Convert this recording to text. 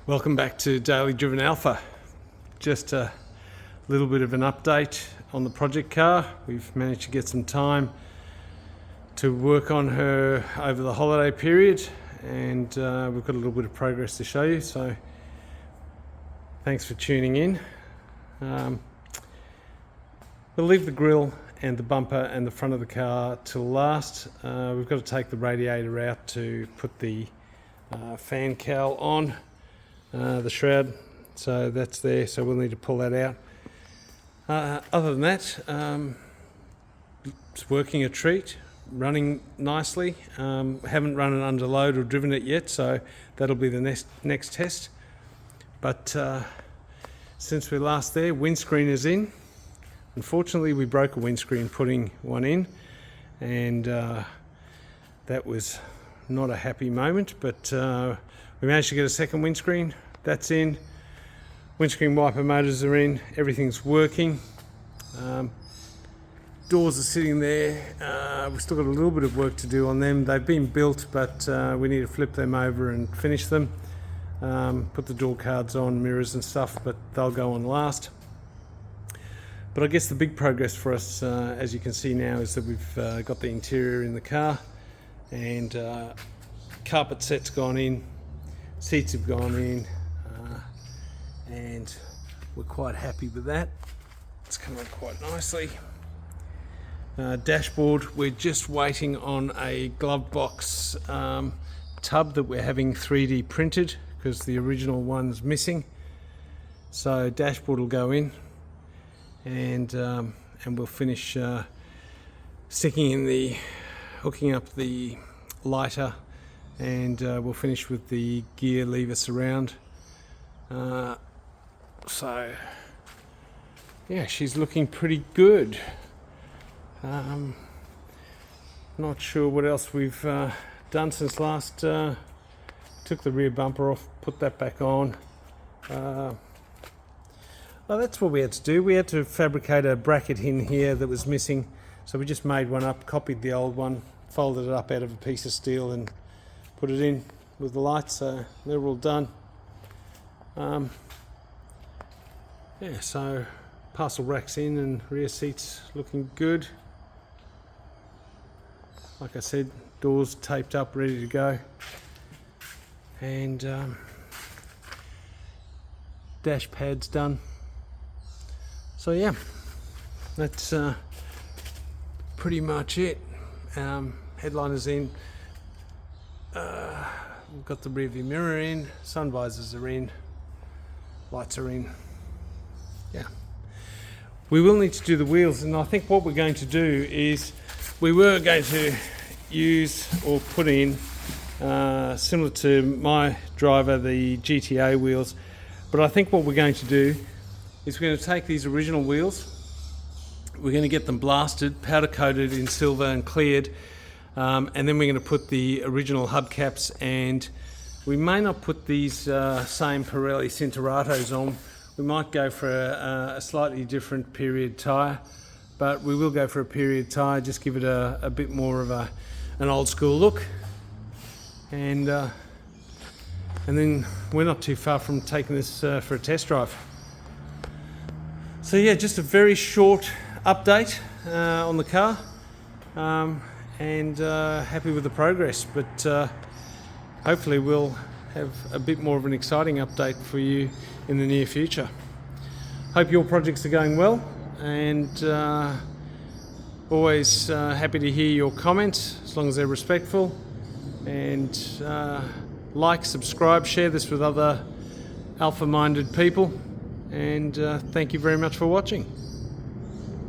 Welcome back to Daily Driven Alpha. Just a little bit of an update on the project car. We've managed to get some time to work on her over the holiday period, and we've got a little bit of progress to show you, so thanks for tuning in. We'll leave the grille and the bumper and the front of the car till last. We've got to take the radiator out to put the fan cowl on the shroud, so that's there, so we'll need to pull that out. Other than that, it's working a treat, running nicely. Haven't run it under load or driven it yet, so that'll be the next test. But since we're last there, windscreen is in. Unfortunately, we broke a windscreen putting one in, and that was not a happy moment, but we managed to get a second windscreen. That's in. Windscreen wiper motors are in. Everything's working. Doors are sitting there. We've still got a little bit of work to do on them. They've been built, but we need to flip them over and finish them. Put the door cards on, mirrors and stuff, but they'll go on last. But I guess the big progress for us, as you can see now, is that we've got the interior in the car, and carpet set's gone in, seats have gone in, and we're quite happy with that. It's come on quite nicely. Dashboard, we're just waiting on a glove box tub that we're having 3D printed because the original one's missing. So dashboard will go in, and we'll finish hooking up the lighter, and we'll finish with the gear lever surround. So yeah, she's looking pretty good. Not sure what else we've done since last. Took the rear bumper off, put that back on. Well, that's what we had to do. We had to fabricate a bracket in here that was missing, so we just made one up, copied the old one, folded it up out of a piece of steel and put it in with the lights, so they're all done. Yeah, so parcel racks in and rear seats looking good. Like I said, doors taped up, ready to go. And dash pad's done. So yeah, that's pretty much it. Headliner's in. We've got the rear view mirror in, sun visors are in, lights are in. Yeah. We will need to do the wheels, and I think what we're going to do is we were going to use or put in similar to my driver, the GTA wheels, but I think what we're going to do is we're going to take these original wheels, we're going to get them blasted, powder coated in silver and cleared, and then we're going to put the original hubcaps, and we may not put these same Pirelli Cinturatos on. We might go for a slightly different period tyre, but we will go for a period tyre, just give it a bit more of an old school look. And then we're not too far from taking this for a test drive. So yeah, just a very short update on the car, and happy with the progress, but hopefully we'll have a bit more of an exciting update for you in the near future. Hope your projects are going well, and always happy to hear your comments as long as they're respectful. And like, subscribe, share this with other alpha-minded people, and thank you very much for watching.